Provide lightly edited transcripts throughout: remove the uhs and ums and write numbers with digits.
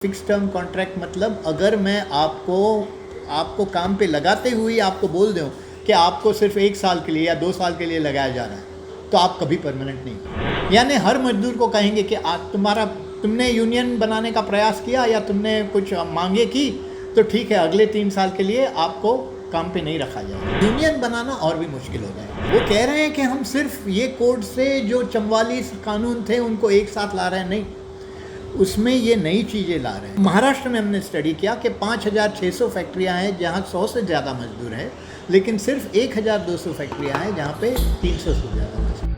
Fix term contract मतलब अगर मैं आपको काम पे लगाते हुए आपको बोल दूं कि आपको सिर्फ 1 साल के लिए या 2 साल के लिए लगाया जा रहा है तो आप कभी परमानेंट नहीं हो। यानी हर मजदूर को कहेंगे कि तुमने यूनियन बनाने का प्रयास किया या तुमने कुछ मांगे की तो ठीक है, अगले 3 साल के लिए आपको काम पे नहीं रखा जाएगा। यूनियन बनाना और भी मुश्किल हो जाएगा। वो कह रहे हैं कि हम सिर्फ ये कोर्ट से जो 44 कानून थे उनको एक साथ ला रहे हैं, नहीं, उसमें ये नई चीज़ें ला रहे हैं। महाराष्ट्र में हमने स्टडी किया कि 5,600 फैक्ट्रियां हैं जहां 100 से ज़्यादा मजदूर हैं, लेकिन सिर्फ 1,200 फैक्ट्रियां हैं जहां पे 300 से ज़्यादा मजदूर।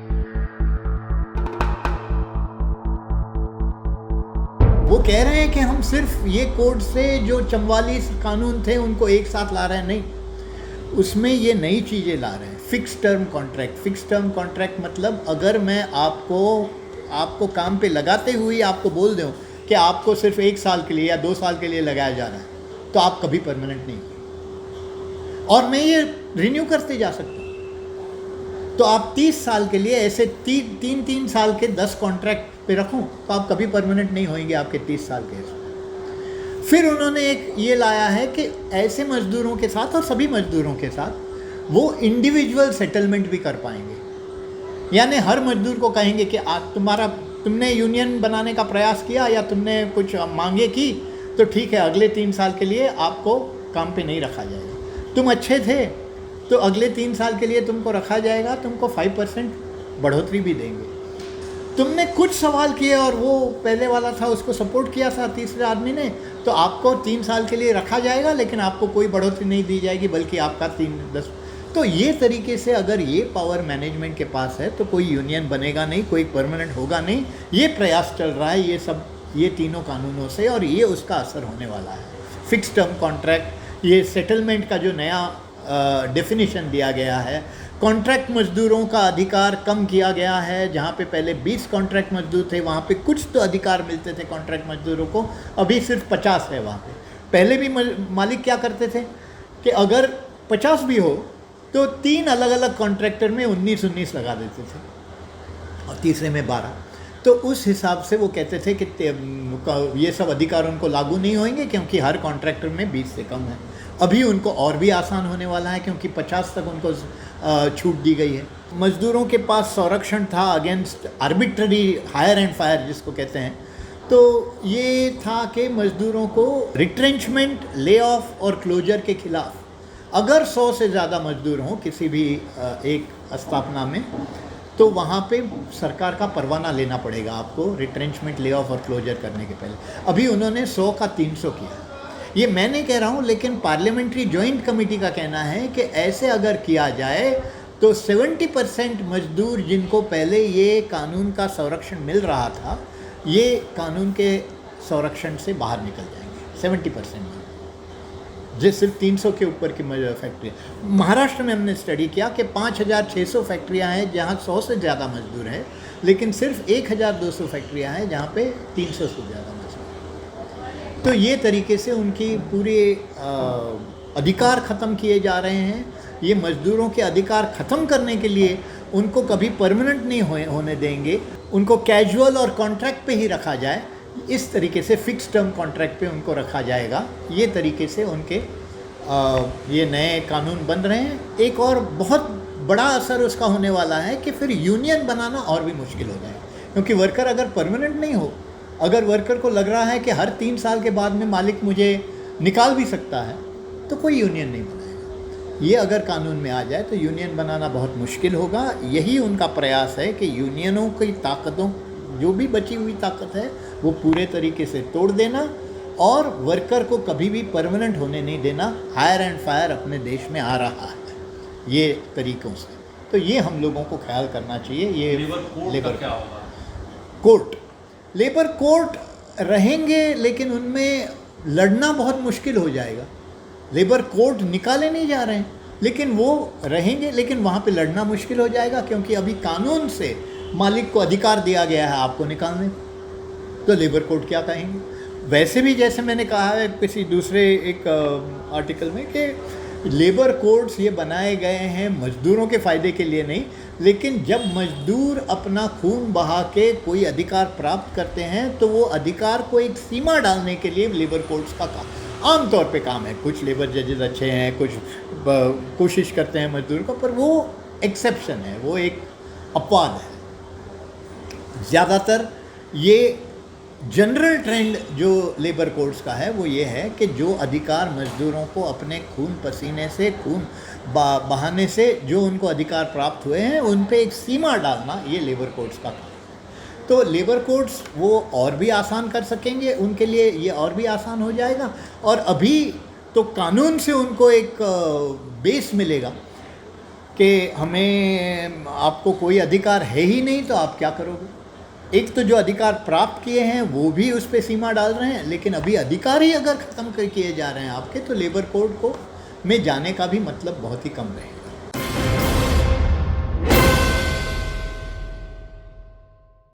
वो कह रहे हैं कि हम सिर्फ ये कोर्ट से जो 44 कानून थे उनको एक साथ ला रहे हैं, नहीं, उसमें ये नई चीज़ें ला रहे हैं। फिक्स टर्म कॉन्ट्रैक्ट मतलब अगर मैं आपको काम पे लगाते हुए आपको बोल दूं कि आपको सिर्फ 1 साल के लिए या 2 साल के लिए लगाया जा रहा है तो आप कभी परमानेंट नहीं हो और मैं ये रिन्यू करते जा सकता हूँ। तो आप 30 साल के लिए ऐसे 3 साल के 10 कॉन्ट्रैक्ट पे रखूँ तो आप कभी परमानेंट नहीं होंगे आपके 30 साल के। फिर उन्होंने एक ये लाया है कि ऐसे मजदूरों के साथ और सभी मजदूरों के साथ वो इंडिविजुअल सेटलमेंट भी कर पाएंगे। यानी हर मजदूर को कहेंगे कि तुमने यूनियन बनाने का प्रयास किया या तुमने कुछ मांगे की तो ठीक है, अगले 3 साल के लिए आपको काम पे नहीं रखा जाएगा। तुम अच्छे थे तो अगले 3 साल के लिए तुमको रखा जाएगा, तुमको 5% बढ़ोतरी भी देंगे। तुमने कुछ सवाल किए और वो पहले वाला था उसको सपोर्ट किया था तीसरे आदमी ने, तो आपको 3 साल के लिए रखा जाएगा लेकिन आपको कोई बढ़ोतरी नहीं दी जाएगी, बल्कि आपका 3-10। तो ये तरीके से अगर ये पावर मैनेजमेंट के पास है तो कोई यूनियन बनेगा नहीं, कोई परमानेंट होगा नहीं। ये प्रयास चल रहा है ये तीनों कानूनों से और ये उसका असर होने वाला है। फिक्स टर्म कॉन्ट्रैक्ट, ये सेटलमेंट का जो नया डेफिनेशन दिया गया है, कॉन्ट्रैक्ट मजदूरों का अधिकार कम किया गया है। जहाँ पे पहले 20 कॉन्ट्रैक्ट मजदूर थे वहाँ पे कुछ तो अधिकार मिलते थे कॉन्ट्रैक्ट मजदूरों को, अभी सिर्फ 50 है वहाँ पे। पहले भी मालिक क्या करते थे कि अगर 50 भी हो तो 3 अलग अलग कॉन्ट्रैक्टर में 19 लगा देते थे और तीसरे में 12। तो उस हिसाब से वो कहते थे कि ये सब अधिकार उनको लागू नहीं होंगे क्योंकि हर कॉन्ट्रैक्टर में 20 से कम है। अभी उनको और भी आसान होने वाला है क्योंकि 50 तक उनको छूट दी गई है। मजदूरों के पास संरक्षण था against arbitrary hire and fire जिसको कहते हैं। तो ये था कि मजदूरों को रिट्रेंचमेंट, ले ऑफ और क्लोजर के खिलाफ अगर 100 से ज़्यादा मजदूर हों किसी भी एक स्थापना में तो वहाँ पे सरकार का परवाना लेना पड़ेगा आपको रिट्रेंचमेंट, ले ऑफ और क्लोजर करने के पहले। अभी उन्होंने 100 का 300 किया। ये मैं नहीं कह रहा हूँ, लेकिन पार्लियामेंट्री जॉइंट कमेटी का कहना है कि ऐसे अगर किया जाए तो 70% मजदूर जिनको पहले ये कानून का संरक्षण मिल रहा था, ये कानून के संरक्षण से बाहर निकल जाएंगे। 70% जो सिर्फ 300 के ऊपर की फैक्ट्री। महाराष्ट्र में हमने स्टडी किया कि 5,600 फैक्ट्रियां हैं जहां 100 से ज़्यादा मजदूर हैं, लेकिन सिर्फ 1,200 फैक्ट्रियां हैं जहां पे 300 से ज़्यादा मजदूर। तो ये तरीके से उनकी पूरे अधिकार ख़त्म किए जा रहे हैं। ये मजदूरों के अधिकार ख़त्म करने के लिए उनको कभी परमानेंट नहीं होने देंगे, उनको कैजुअल और कॉन्ट्रैक्ट पे ही रखा जाए। इस तरीके से फिक्स टर्म कॉन्ट्रैक्ट पे उनको रखा जाएगा। ये तरीके से उनके ये नए कानून बन रहे हैं। एक और बहुत बड़ा असर उसका होने वाला है कि फिर यूनियन बनाना और भी मुश्किल हो जाए, क्योंकि वर्कर अगर परमानेंट नहीं हो, अगर वर्कर को लग रहा है कि हर 3 साल के बाद में मालिक मुझे निकाल भी सकता है, तो कोई यूनियन नहीं बनाएगा। ये अगर कानून में आ जाए तो यूनियन बनाना बहुत मुश्किल होगा। यही उनका प्रयास है कि यूनियनों की ताकतों, जो भी बची हुई ताकत है, वो पूरे तरीके से तोड़ देना और वर्कर को कभी भी परमानेंट होने नहीं देना। हायर एंड फायर अपने देश में आ रहा है ये तरीक़ों से, तो ये हम लोगों को ख्याल करना चाहिए। ये लेबर कोर्ट रहेंगे, लेकिन उनमें लड़ना बहुत मुश्किल हो जाएगा। लेबर कोर्ट निकाले नहीं जा रहे हैं, लेकिन वो रहेंगे, लेकिन वहाँ पे लड़ना मुश्किल हो जाएगा क्योंकि अभी कानून से मालिक को अधिकार दिया गया है आपको निकालने। तो लेबर कोर्ट क्या कहेंगे? वैसे भी जैसे मैंने कहा है किसी दूसरे एक आर्टिकल में कि लेबर कोर्ट्स ये बनाए गए हैं मजदूरों के फ़ायदे के लिए नहीं, लेकिन जब मजदूर अपना खून बहा के कोई अधिकार प्राप्त करते हैं तो वो अधिकार को एक सीमा डालने के लिए लेबर कोर्ट्स का काम आमतौर पे काम है। कुछ लेबर जजेस अच्छे हैं, कुछ कोशिश करते हैं मजदूर को, पर वो एक्सेप्शन है, वो एक अपवाद है। ज़्यादातर ये जनरल ट्रेंड जो लेबर कोर्ट्स का है वो ये है कि जो अधिकार मजदूरों को अपने खून पसीने से, खून बहाने से जो उनको अधिकार प्राप्त हुए हैं उन पे एक सीमा डालना, ये लेबर कोर्ट्स का काम है। तो लेबर कोर्ट्स वो और भी आसान कर सकेंगे, उनके लिए ये और भी आसान हो जाएगा। और अभी तो कानून से उनको एक बेस मिलेगा कि हमें, आपको कोई अधिकार है ही नहीं तो आप क्या करोगे। एक तो जो अधिकार प्राप्त किए हैं वो भी उस पर सीमा डाल रहे हैं, लेकिन अभी अधिकार ही अगर ख़त्म किए जा रहे हैं आपके, तो लेबर कोड को में जाने का भी मतलब बहुत ही कम रहेगा।